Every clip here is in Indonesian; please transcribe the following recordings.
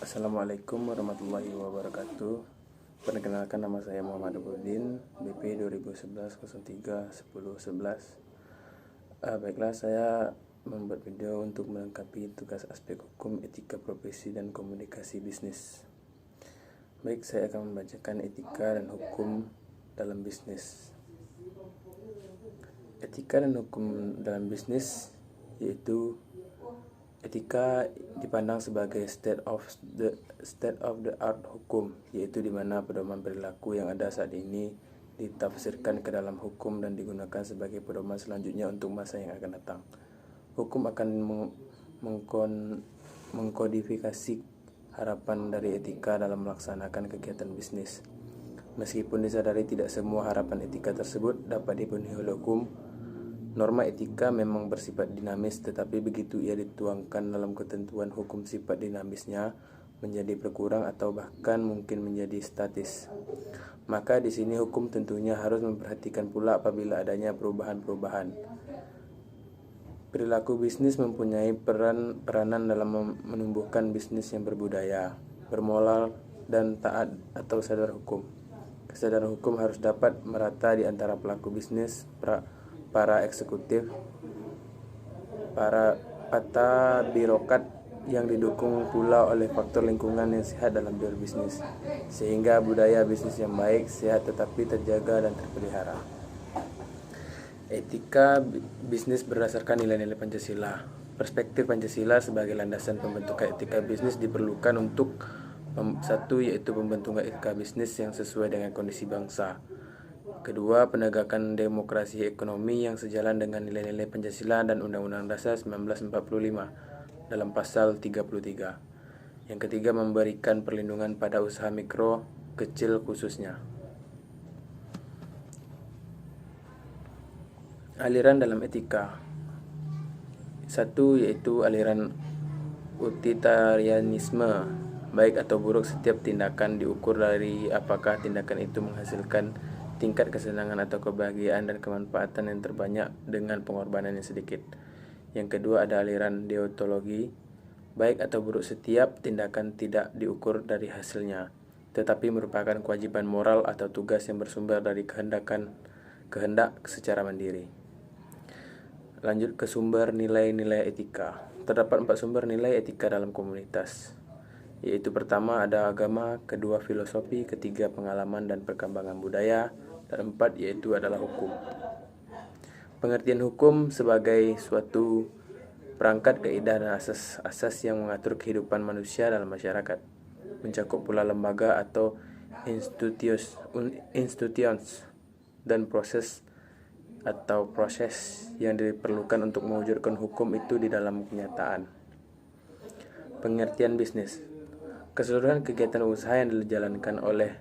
Assalamualaikum warahmatullahi wabarakatuh. Perkenalkan, nama saya Muhammad Abudin, BP 2011-03-1011. Baiklah, saya membuat video untuk melengkapi tugas aspek hukum, etika profesi, dan komunikasi bisnis. Baik, saya akan membacakan etika dan hukum dalam bisnis. Etika dan hukum dalam bisnis yaitu etika dipandang sebagai state of the art hukum, yaitu di mana pedoman perilaku yang ada saat ini ditafsirkan ke dalam hukum dan digunakan sebagai pedoman selanjutnya untuk masa yang akan datang. Hukum akan mengkodifikasi harapan dari etika dalam melaksanakan kegiatan bisnis. Meskipun disadari tidak semua harapan etika tersebut dapat dipenuhi oleh hukum, norma etika memang bersifat dinamis, tetapi begitu ia dituangkan dalam ketentuan hukum, sifat dinamisnya menjadi berkurang atau bahkan mungkin menjadi statis. Maka di sini hukum tentunya harus memperhatikan pula apabila adanya perubahan-perubahan. Perilaku bisnis mempunyai peranan dalam menumbuhkan bisnis yang berbudaya, bermoral, dan taat atau sadar hukum. Kesadaran hukum harus dapat merata di antara pelaku bisnis, para eksekutif, para birokrat, yang didukung pula oleh faktor lingkungan yang sehat dalam berbisnis, sehingga budaya bisnis yang baik, sehat tetapi terjaga dan terpelihara. Etika bisnis berdasarkan nilai-nilai Pancasila. Perspektif Pancasila sebagai landasan pembentukan etika bisnis diperlukan untuk satu, yaitu pembentukan etika bisnis yang sesuai dengan kondisi bangsa. Kedua, penegakan demokrasi ekonomi yang sejalan dengan nilai-nilai Pancasila dan Undang-Undang Dasar 1945 dalam pasal 33. Yang ketiga, memberikan perlindungan pada usaha mikro kecil khususnya. Aliran dalam etika. Satu, yaitu aliran utilitarianisme. Baik atau buruk setiap tindakan diukur dari apakah tindakan itu menghasilkan tingkat kesenangan atau kebahagiaan dan kemanfaatan yang terbanyak dengan pengorbanan yang sedikit. Yang kedua, ada aliran deontologi. Baik atau buruk setiap tindakan tidak diukur dari hasilnya, tetapi merupakan kewajiban moral atau tugas yang bersumber dari kehendak secara mandiri. Lanjut ke sumber nilai-nilai etika. Terdapat 4 sumber nilai etika dalam komunitas, yaitu pertama ada agama, kedua filosofi, ketiga pengalaman dan perkembangan budaya, dan 4 yaitu adalah hukum. Pengertian hukum sebagai suatu perangkat kaidah dan asas yang mengatur kehidupan manusia dalam masyarakat, mencakup pula lembaga atau institutions dan proses yang diperlukan untuk mewujudkan hukum itu di dalam kenyataan. Pengertian bisnis. Keseluruhan kegiatan usaha yang dijalankan oleh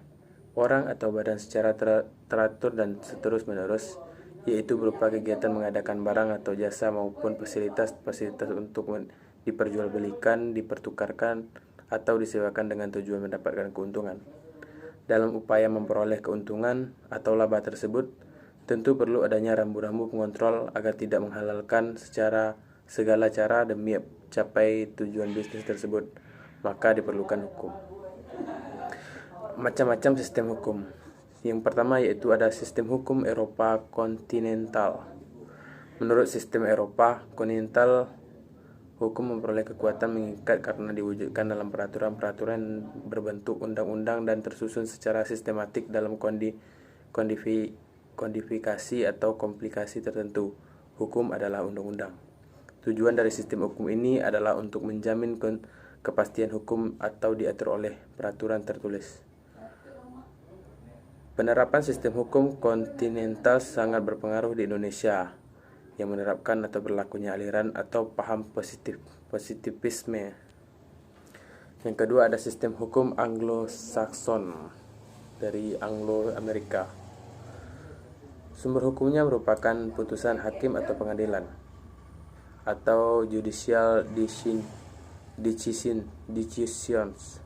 orang atau badan secara teratur dan seterus-menerus, yaitu berupa kegiatan mengadakan barang atau jasa maupun fasilitas untuk diperjualbelikan, dipertukarkan, atau disewakan dengan tujuan mendapatkan keuntungan. Dalam upaya memperoleh keuntungan atau laba tersebut, tentu perlu adanya rambu-rambu pengontrol agar tidak menghalalkan secara segala cara demi capai tujuan bisnis tersebut, maka diperlukan hukum. Macam-macam sistem hukum. Yang pertama yaitu ada sistem hukum Eropa kontinental. Menurut sistem Eropa kontinental, hukum memperoleh kekuatan mengikat karena diwujudkan dalam peraturan-peraturan berbentuk undang-undang dan tersusun secara sistematik dalam kodifikasi atau komplikasi tertentu. Hukum adalah undang-undang. Tujuan dari sistem hukum ini adalah untuk menjamin kepastian hukum atau diatur oleh peraturan tertulis. Penerapan sistem hukum kontinental sangat berpengaruh di Indonesia, yang menerapkan atau berlakunya aliran atau paham positivisme. Yang kedua ada sistem hukum Anglo-Saxon dari Anglo-Amerika. Sumber hukumnya merupakan putusan hakim atau pengadilan, atau judicial decisions.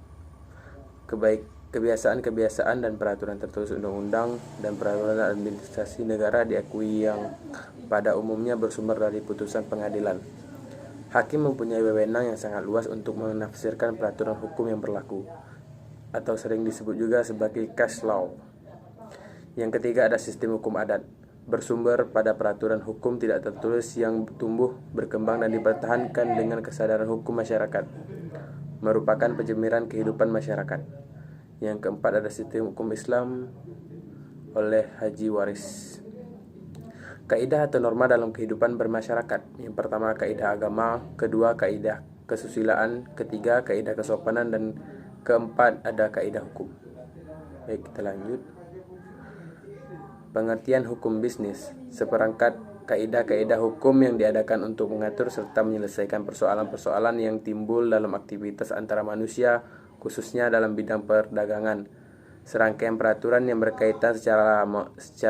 Kebiasaan dan peraturan tertulis undang-undang dan peraturan administrasi negara diakui yang pada umumnya bersumber dari putusan pengadilan. Hakim mempunyai wewenang yang sangat luas untuk menafsirkan peraturan hukum yang berlaku, atau sering disebut juga sebagai case law. Yang ketiga ada sistem hukum adat, bersumber pada peraturan hukum tidak tertulis yang tumbuh, berkembang dan dipertahankan dengan kesadaran hukum masyarakat, merupakan penjemiran kehidupan masyarakat. Yang keempat ada sistem hukum Islam oleh Haji Waris. Kaidah atau norma dalam kehidupan bermasyarakat. Yang pertama kaidah agama, kedua kaidah kesusilaan, ketiga kaidah kesopanan, dan keempat ada kaidah hukum. Baik, kita lanjut. Pengertian hukum bisnis. Seperangkat kaidah-kaidah hukum yang diadakan untuk mengatur serta menyelesaikan persoalan-persoalan yang timbul dalam aktivitas antara manusia, khususnya dalam bidang perdagangan. Serangkaian peraturan yang berkaitan secara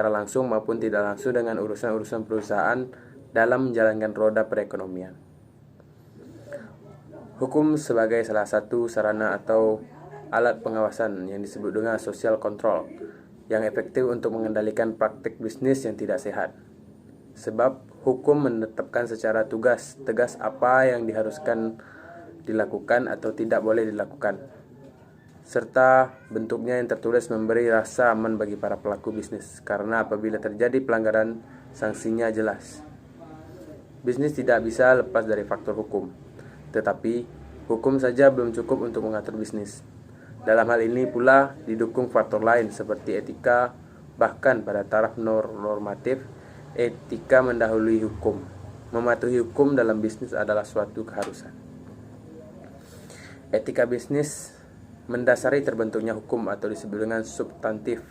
langsung maupun tidak langsung dengan urusan-urusan perusahaan dalam menjalankan roda perekonomian. Hukum sebagai salah satu sarana atau alat pengawasan yang disebut dengan social control, yang efektif untuk mengendalikan praktik bisnis yang tidak sehat. Sebab hukum menetapkan secara tegas apa yang diharuskan dilakukan atau tidak boleh dilakukan, serta bentuknya yang tertulis memberi rasa aman bagi para pelaku bisnis, karena apabila terjadi pelanggaran, sanksinya jelas. Bisnis tidak bisa lepas dari faktor hukum, tetapi hukum saja belum cukup untuk mengatur bisnis. Dalam hal ini pula didukung faktor lain seperti etika, bahkan pada taraf normatif, etika mendahului hukum. Mematuhi hukum dalam bisnis adalah suatu keharusan. Etika bisnis mendasari terbentuknya hukum atau disebut dengan substantif.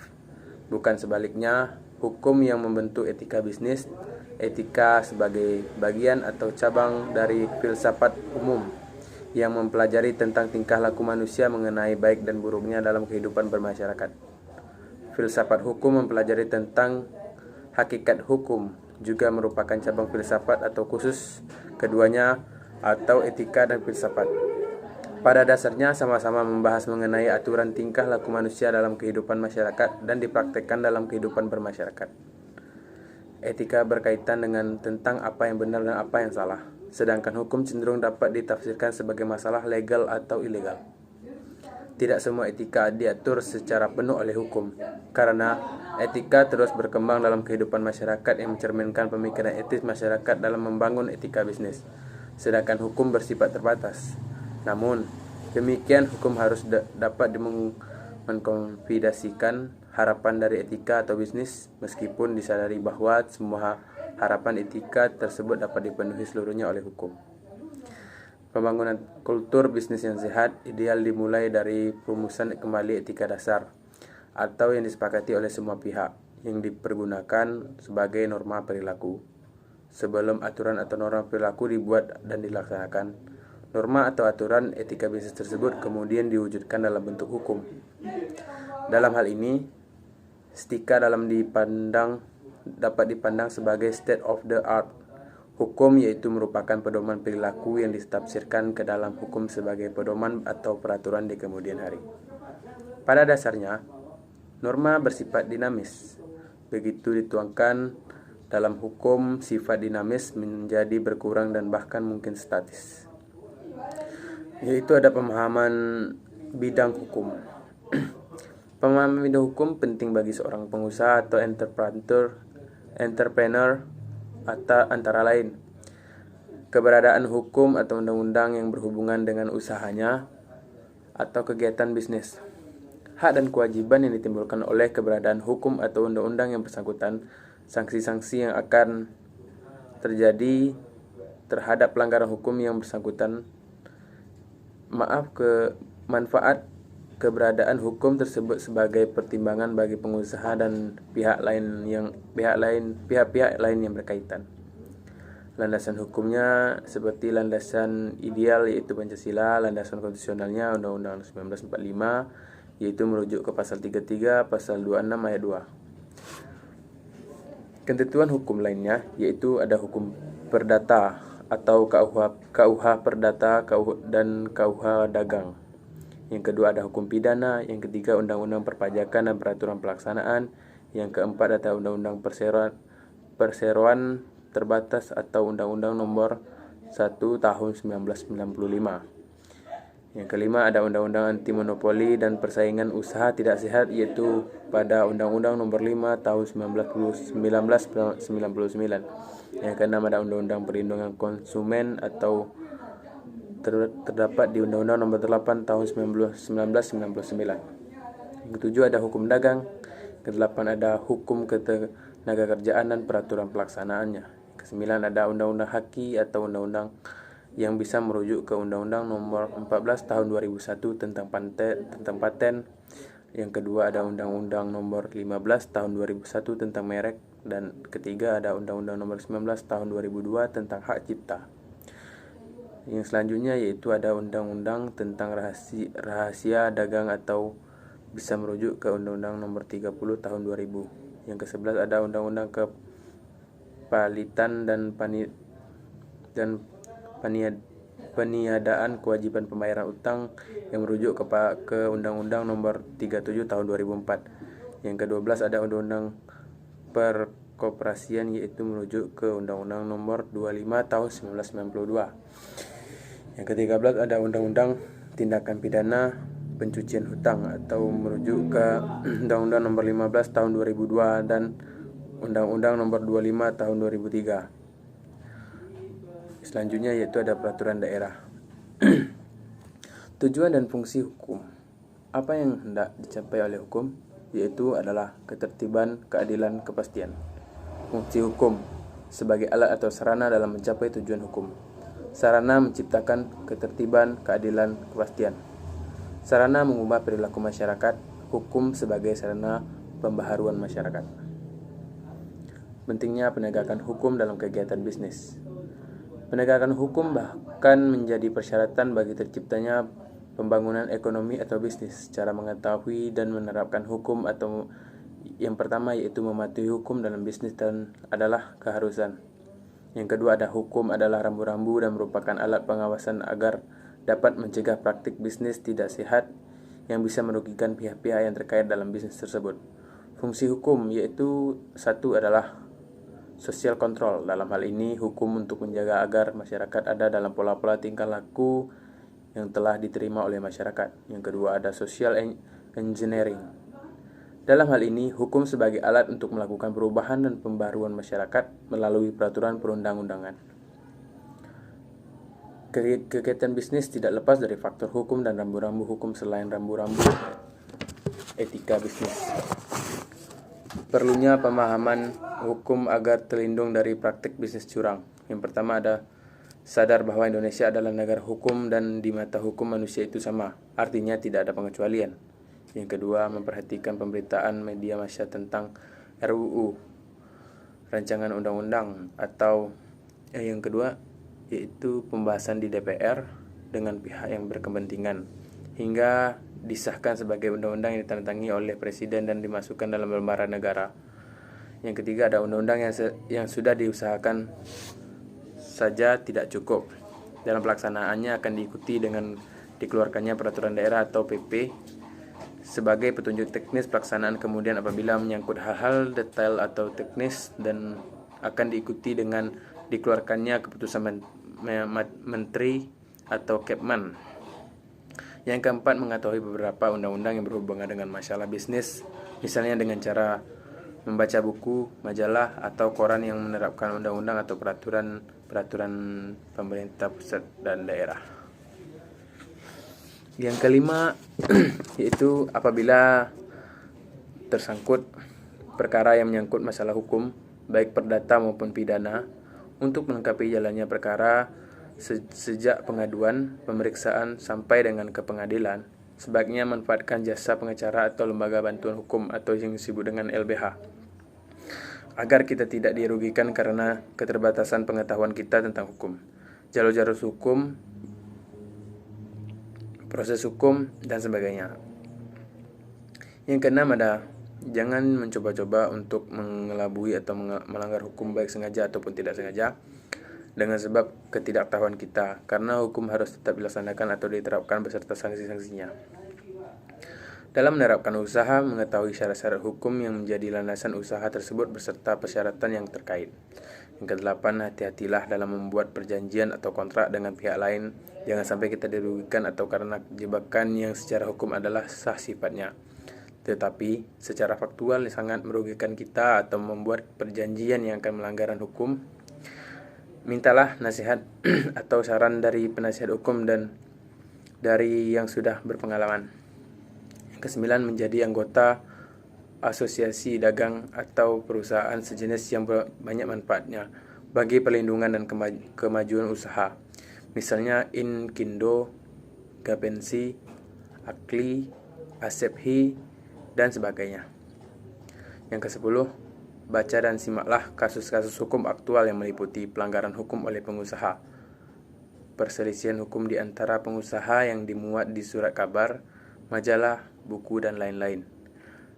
Bukan sebaliknya, hukum yang membentuk etika bisnis. Etika sebagai bagian atau cabang dari filsafat umum yang mempelajari tentang tingkah laku manusia mengenai baik dan buruknya dalam kehidupan bermasyarakat. Filsafat hukum mempelajari tentang hakikat hukum, juga merupakan cabang filsafat atau khusus keduanya, atau etika dan filsafat. Pada dasarnya sama-sama membahas mengenai aturan tingkah laku manusia dalam kehidupan masyarakat dan dipraktekkan dalam kehidupan bermasyarakat. Etika berkaitan dengan tentang apa yang benar dan apa yang salah, sedangkan hukum cenderung dapat ditafsirkan sebagai masalah legal atau ilegal. Tidak semua etika diatur secara penuh oleh hukum, karena etika terus berkembang dalam kehidupan masyarakat yang mencerminkan pemikiran etis masyarakat dalam membangun etika bisnis, sedangkan hukum bersifat terbatas. Namun, demikian hukum harus dapat mengkonfidasikan harapan dari etika atau bisnis, meskipun disadari bahwa semua harapan etika tersebut dapat dipenuhi seluruhnya oleh hukum. Pembangunan kultur bisnis yang sehat ideal dimulai dari perumusan kembali etika dasar, atau yang disepakati oleh semua pihak, yang dipergunakan sebagai norma perilaku. Sebelum aturan atau norma perilaku dibuat dan dilaksanakan, norma atau aturan etika bisnis tersebut kemudian diwujudkan dalam bentuk hukum. Dalam hal ini, etika dapat dipandang sebagai state of the art hukum, yaitu merupakan pedoman perilaku yang ditafsirkan ke dalam hukum sebagai pedoman atau peraturan di kemudian hari. Pada dasarnya, norma bersifat dinamis. Begitu dituangkan dalam hukum, sifat dinamis menjadi berkurang dan bahkan mungkin statis. Yaitu ada pemahaman bidang hukum. Pemahaman bidang hukum penting bagi seorang pengusaha atau entrepreneur atau antara lain keberadaan hukum atau undang-undang yang berhubungan dengan usahanya atau kegiatan bisnis. Hak dan kewajiban yang ditimbulkan oleh keberadaan hukum atau undang-undang yang bersangkutan, sanksi-sanksi yang akan terjadi terhadap pelanggaran hukum yang bersangkutan, manfaat keberadaan hukum tersebut sebagai pertimbangan bagi pengusaha dan pihak-pihak lain yang berkaitan. Landasan hukumnya seperti landasan ideal yaitu Pancasila, landasan konstitusionalnya Undang-Undang 1945 yaitu merujuk ke pasal 33, pasal 26 ayat 2. Ketentuan hukum lainnya yaitu ada hukum perdata atau KUH Perdata dan KUH Dagang. Yang kedua ada hukum pidana, yang ketiga undang-undang perpajakan dan peraturan pelaksanaan, yang keempat ada undang-undang perseroan terbatas atau undang-undang nomor 1 tahun 1995. Yang kelima ada Undang-Undang Anti Monopoli dan Persaingan Usaha Tidak Sehat, yaitu pada Undang-Undang Nomor 5 Tahun 1999. Yang keenam ada Undang-Undang Perlindungan Konsumen atau terdapat di Undang-Undang Nomor 8 Tahun 1999. Yang ketujuh ada Hukum Dagang. Kedelapan ada Hukum Ketenagakerjaan dan Peraturan Pelaksanaannya. Kesembilan ada Undang-Undang Haki atau Undang-Undang yang bisa merujuk ke Undang-Undang Nomor 14 Tahun 2001 tentang paten. Yang kedua ada Undang-Undang Nomor 15 Tahun 2001 tentang merek, dan ketiga ada Undang-Undang Nomor 19 Tahun 2002 tentang hak cipta. Yang selanjutnya yaitu ada Undang-Undang tentang rahasia dagang atau bisa merujuk ke Undang-Undang Nomor 30 Tahun 2000. Yang ke-11 ada Undang-Undang Kepalitan dan Peniadaan Kewajiban Pembayaran Utang yang merujuk ke Undang-Undang Nomor 37 Tahun 2004. Yang ke-12 ada Undang-Undang Perkoperasian, yaitu merujuk ke Undang-Undang Nomor 25 Tahun 1992. Yang ke-13 ada Undang-Undang Tindakan Pidana Pencucian Hutang atau merujuk ke Undang-Undang Nomor 15 Tahun 2002 dan Undang-Undang Nomor 25 Tahun 2003. Selanjutnya yaitu ada Peraturan Daerah. Tujuan dan fungsi hukum. Apa yang hendak dicapai oleh hukum? Yaitu adalah ketertiban, keadilan, kepastian. Fungsi hukum sebagai alat atau sarana dalam mencapai tujuan hukum. Sarana menciptakan ketertiban, keadilan, kepastian. Sarana mengubah perilaku masyarakat. Hukum sebagai sarana pembaharuan masyarakat. Pentingnya penegakan hukum dalam kegiatan bisnis. Penegakan hukum bahkan menjadi persyaratan bagi terciptanya pembangunan ekonomi atau bisnis. Cara mengetahui dan menerapkan hukum atau yang pertama yaitu mematuhi hukum dalam bisnis dan adalah keharusan. Yang kedua ada hukum adalah rambu-rambu dan merupakan alat pengawasan agar dapat mencegah praktik bisnis tidak sehat yang bisa merugikan pihak-pihak yang terkait dalam bisnis tersebut. Fungsi hukum yaitu satu adalah social control. Dalam hal ini hukum untuk menjaga agar masyarakat ada dalam pola-pola tingkah laku yang telah diterima oleh masyarakat. Yang kedua ada social engineering. Dalam hal ini hukum sebagai alat untuk melakukan perubahan dan pembaruan masyarakat melalui peraturan perundang-undangan. Kegiatan bisnis tidak lepas dari faktor hukum dan rambu-rambu hukum selain rambu-rambu etika bisnis. Perlunya pemahaman hukum agar terlindung dari praktik bisnis curang. Yang pertama ada sadar bahwa Indonesia adalah negara hukum dan di mata hukum manusia itu sama, artinya tidak ada pengecualian. Yang kedua, memperhatikan pemberitaan media massa tentang RUU, rancangan undang-undang, atau yang kedua yaitu pembahasan di DPR dengan pihak yang berkepentingan hingga disahkan sebagai undang-undang yang ditandatangani oleh presiden dan dimasukkan dalam lembaran negara. Yang ketiga ada undang-undang yang sudah diusahakan saja tidak cukup. Dalam pelaksanaannya akan diikuti dengan dikeluarkannya peraturan daerah atau PP sebagai petunjuk teknis pelaksanaan, kemudian apabila menyangkut hal-hal detail atau teknis dan akan diikuti dengan dikeluarkannya keputusan menteri atau Kepman. Yang keempat, mengetahui beberapa undang-undang yang berhubungan dengan masalah bisnis, misalnya dengan cara membaca buku, majalah, atau koran yang menerapkan undang-undang atau peraturan pemerintah pusat dan daerah. Yang kelima yaitu apabila tersangkut perkara yang menyangkut masalah hukum, baik perdata maupun pidana, untuk melengkapi jalannya perkara sejak pengaduan, pemeriksaan, sampai dengan ke pengadilan, sebaiknya manfaatkan jasa pengacara atau lembaga bantuan hukum atau yang disebut dengan LBH, agar kita tidak dirugikan karena keterbatasan pengetahuan kita tentang hukum, jalur-jalur hukum, proses hukum, dan sebagainya. Yang keenam ada jangan mencoba-coba untuk mengelabui atau melanggar hukum baik sengaja ataupun tidak sengaja dengan sebab ketidaktahuan kita, karena hukum harus tetap dilaksanakan atau diterapkan beserta sanksi-sanksinya. Dalam menerapkan usaha, mengetahui syarat-syarat hukum yang menjadi landasan usaha tersebut beserta persyaratan yang terkait. Yang kedelapan, hati-hatilah dalam membuat perjanjian atau kontrak dengan pihak lain. Jangan sampai kita dirugikan atau karena jebakan yang secara hukum adalah sah sifatnya, tetapi secara faktual sangat merugikan kita atau membuat perjanjian yang akan melanggaran hukum. Mintalah nasihat atau saran dari penasihat hukum dan dari yang sudah berpengalaman. Yang kesembilan, menjadi anggota asosiasi dagang atau perusahaan sejenis yang banyak manfaatnya bagi perlindungan dan kemajuan usaha. Misalnya Inkindo, Gapensi, Akli, Asephi, dan sebagainya. Yang ke-10, baca dan simaklah kasus-kasus hukum aktual yang meliputi pelanggaran hukum oleh pengusaha, perselisihan hukum di antara pengusaha yang dimuat di surat kabar, majalah, buku, dan lain-lain,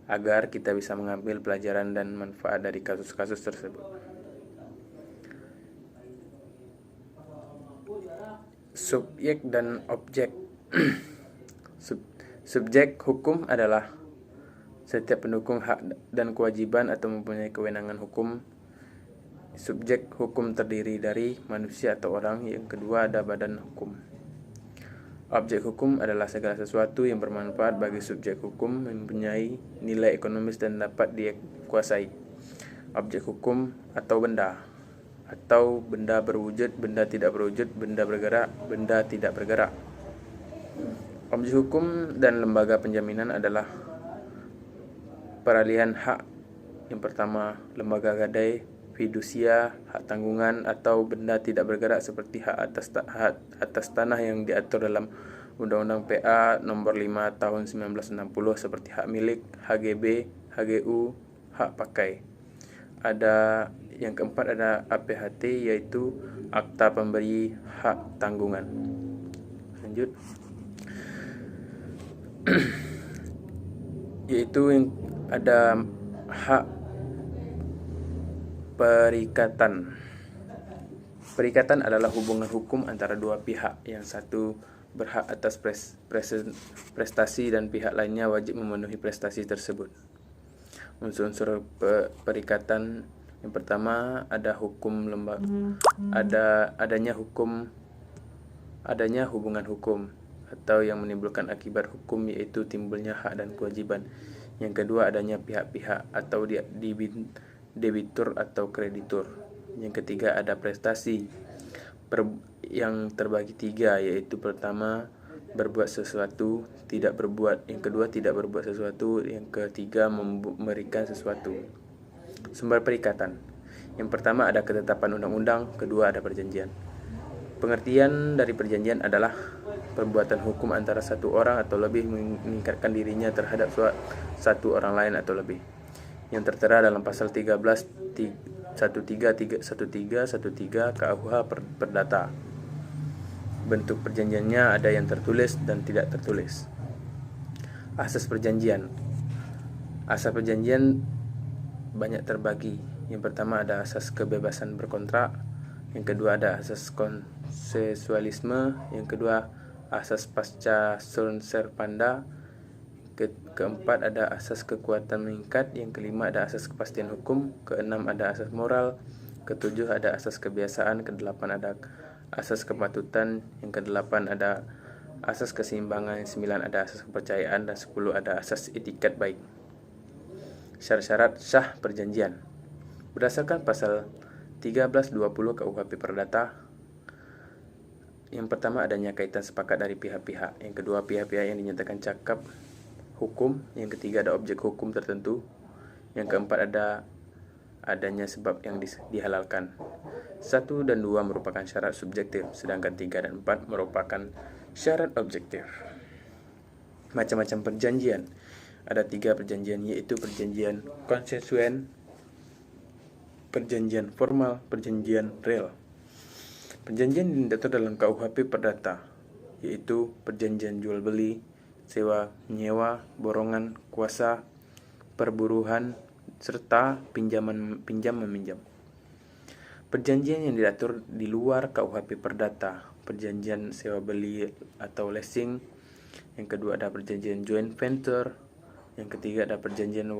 agar kita bisa mengambil pelajaran dan manfaat dari kasus-kasus tersebut. Subjek dan objek. Subjek hukum adalah setiap pendukung hak dan kewajiban atau mempunyai kewenangan hukum. Subjek hukum terdiri dari manusia atau orang. Yang kedua ada badan hukum. Objek hukum adalah segala sesuatu yang bermanfaat bagi subjek hukum, mempunyai nilai ekonomis dan dapat dikuasai. Objek hukum atau benda berwujud, benda tidak berwujud, benda bergerak, benda tidak bergerak. Objek hukum dan lembaga penjaminan adalah peralihan hak. Yang pertama, lembaga gadai, fidusia, hak tanggungan atau benda tidak bergerak seperti hak atas tanah yang diatur dalam Undang-Undang PA nomor 5 tahun 1960 seperti hak milik, HGB, HGU, hak pakai. Ada yang keempat ada APHT, yaitu akta pemberi hak tanggungan. Lanjut. Yaitu yang ada hak perikatan. Perikatan adalah hubungan hukum antara dua pihak. Yang satu berhak atas prestasi dan pihak lainnya wajib memenuhi prestasi tersebut. Unsur-unsur perikatan, yang pertama ada hukum lembaga, adanya hubungan hukum atau yang menimbulkan akibat hukum, yaitu timbulnya hak dan kewajiban. Yang kedua adanya pihak-pihak atau debitur atau kreditur. Yang ketiga ada prestasi yang terbagi tiga, yaitu pertama berbuat sesuatu, tidak berbuat, yang kedua tidak berbuat sesuatu, yang ketiga memberikan sesuatu. Sumber perikatan. Yang pertama ada ketetapan undang-undang, kedua ada perjanjian. Pengertian dari perjanjian adalah perbuatan hukum antara satu orang atau lebih meningkatkan dirinya terhadap satu orang lain atau lebih, yang tertera dalam pasal 1313 KUH Perdata. Bentuk perjanjiannya ada yang tertulis dan tidak tertulis. Asas perjanjian. Asas perjanjian banyak terbagi. Yang pertama ada asas kebebasan berkontrak, yang kedua ada asas konsensualisme, yang kedua asas pasca sunt servanda, keempat ada asas kekuatan mengikat, yang kelima ada asas kepastian hukum, keenam ada asas moral, ketujuh ada asas kebiasaan, kedelapan ada asas kepatutan, yang kedelapan ada asas keseimbangan, yang sembilan ada asas kepercayaan, dan 10 ada asas etikat baik. Syarat-syarat sah perjanjian. Berdasarkan pasal 1320 KUHP Perdata, yang pertama adanya kaitan sepakat dari pihak-pihak, yang kedua pihak-pihak yang dinyatakan cakap hukum, yang ketiga ada objek hukum tertentu, yang keempat adanya sebab yang dihalalkan. 1 dan 2 merupakan syarat subjektif, sedangkan 3 dan 4 merupakan syarat objektif. Macam-macam perjanjian. Ada 3 perjanjian, yaitu perjanjian konsensuen, perjanjian formal, perjanjian real. Perjanjian yang diatur dalam KUHP Perdata, yaitu perjanjian jual beli, sewa, menyewa, borongan, kuasa, perburuhan, serta pinjam meminjam. Perjanjian yang diatur di luar KUHP Perdata, perjanjian sewa beli atau leasing. Yang kedua ada perjanjian joint venture. Yang ketiga ada perjanjian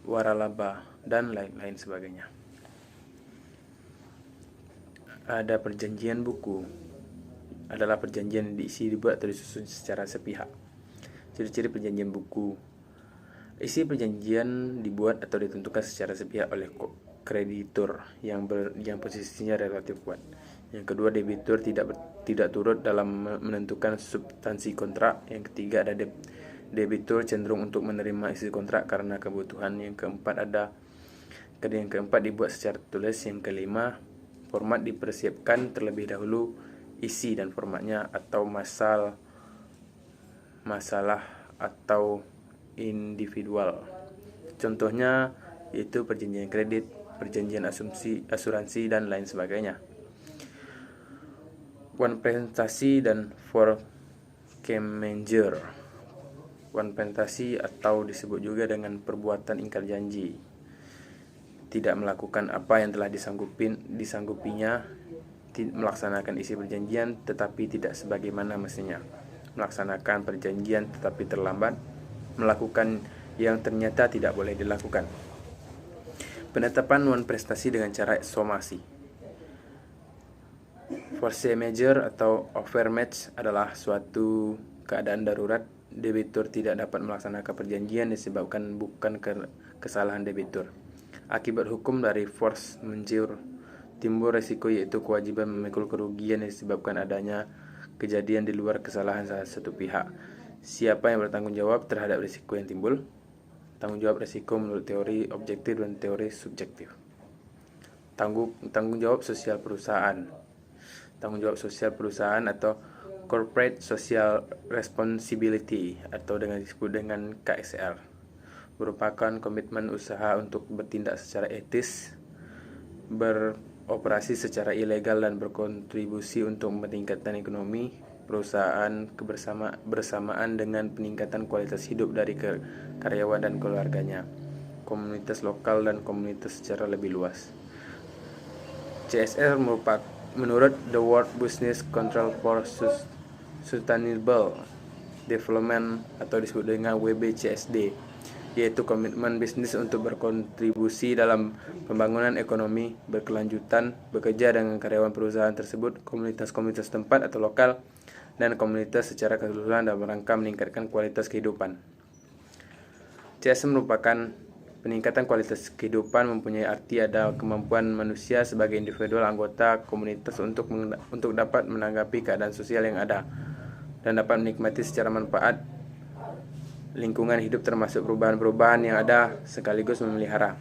waralaba dan lain-lain sebagainya. Ada perjanjian buku. Adalah perjanjian yang diisi, dibuat atau disusun secara sepihak. Ciri-ciri perjanjian buku. Isi perjanjian dibuat atau ditentukan secara sepihak oleh kreditur yang posisinya relatif kuat. Yang kedua, debitur tidak turut dalam menentukan substansi kontrak. Yang ketiga, ada debitur cenderung untuk menerima isi kontrak karena kebutuhan. Yang keempat dibuat secara tulis. Yang kelima, format dipersiapkan terlebih dahulu, isi dan formatnya atau masalah atau individual. Contohnya yaitu perjanjian kredit, perjanjian asuransi dan lain sebagainya. Konventasi dan Vorkemenger. Konventasi atau disebut juga dengan perbuatan ingkar janji, tidak melakukan apa yang telah disanggupinya, melaksanakan isi perjanjian tetapi tidak sebagaimana mestinya, melaksanakan perjanjian tetapi terlambat, melakukan yang ternyata tidak boleh dilakukan. Penetapan non prestasi dengan cara somasi. Force majeure atau overmatch adalah suatu keadaan darurat. Debitur tidak dapat melaksanakan perjanjian disebabkan bukan kesalahan debitur. Akibat hukum dari force majeure timbul resiko, yaitu kewajiban memikul kerugian yang disebabkan adanya kejadian di luar kesalahan salah satu pihak. Siapa yang bertanggung jawab terhadap risiko yang timbul? Tanggung jawab risiko menurut teori objektif dan teori subjektif. Tanggung jawab sosial perusahaan. Tanggung jawab sosial perusahaan atau Corporate Social Responsibility atau disebut dengan KSR merupakan komitmen usaha untuk bertindak secara etis, beroperasi secara ilegal dan berkontribusi untuk meningkatkan ekonomi perusahaan bersamaan dengan peningkatan kualitas hidup dari karyawan dan keluarganya, komunitas lokal dan komunitas secara lebih luas. CSR menurut The World Business Council for Sustainable Development atau disebut dengan WBCSD, yaitu komitmen bisnis untuk berkontribusi dalam pembangunan ekonomi berkelanjutan, bekerja dengan karyawan perusahaan tersebut, komunitas-komunitas tempat atau lokal, dan komunitas secara keseluruhan dalam rangka meningkatkan kualitas kehidupan. CSR merupakan peningkatan kualitas kehidupan, mempunyai arti ada kemampuan manusia sebagai individual anggota komunitas untuk dapat menanggapi keadaan sosial yang ada dan dapat menikmati secara manfaat lingkungan hidup termasuk perubahan-perubahan yang ada sekaligus memelihara.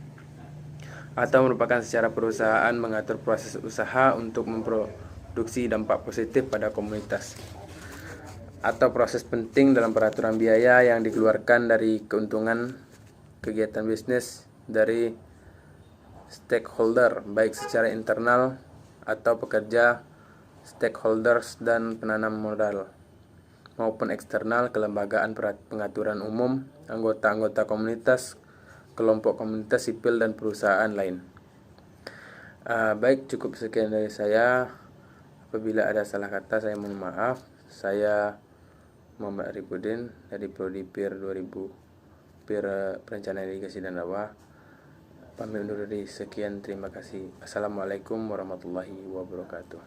Atau merupakan secara perusahaan mengatur proses usaha untuk memproduksi dampak positif pada komunitas. Atau proses penting dalam peraturan biaya yang dikeluarkan dari keuntungan kegiatan bisnis dari stakeholder, baik secara internal atau pekerja, stakeholders dan penanam modal, maupun eksternal, kelembagaan pengaturan umum, anggota-anggota komunitas, kelompok komunitas sipil dan perusahaan lain. Baik, cukup sekian dari saya. Apabila ada salah kata saya mohon maaf. Saya Muhammad Arifudin dari Prodi PIR 2000 Perencanaan Irigasi dan Rawa. Pamit undur diri, sekian, terima kasih. Assalamualaikum warahmatullahi wabarakatuh.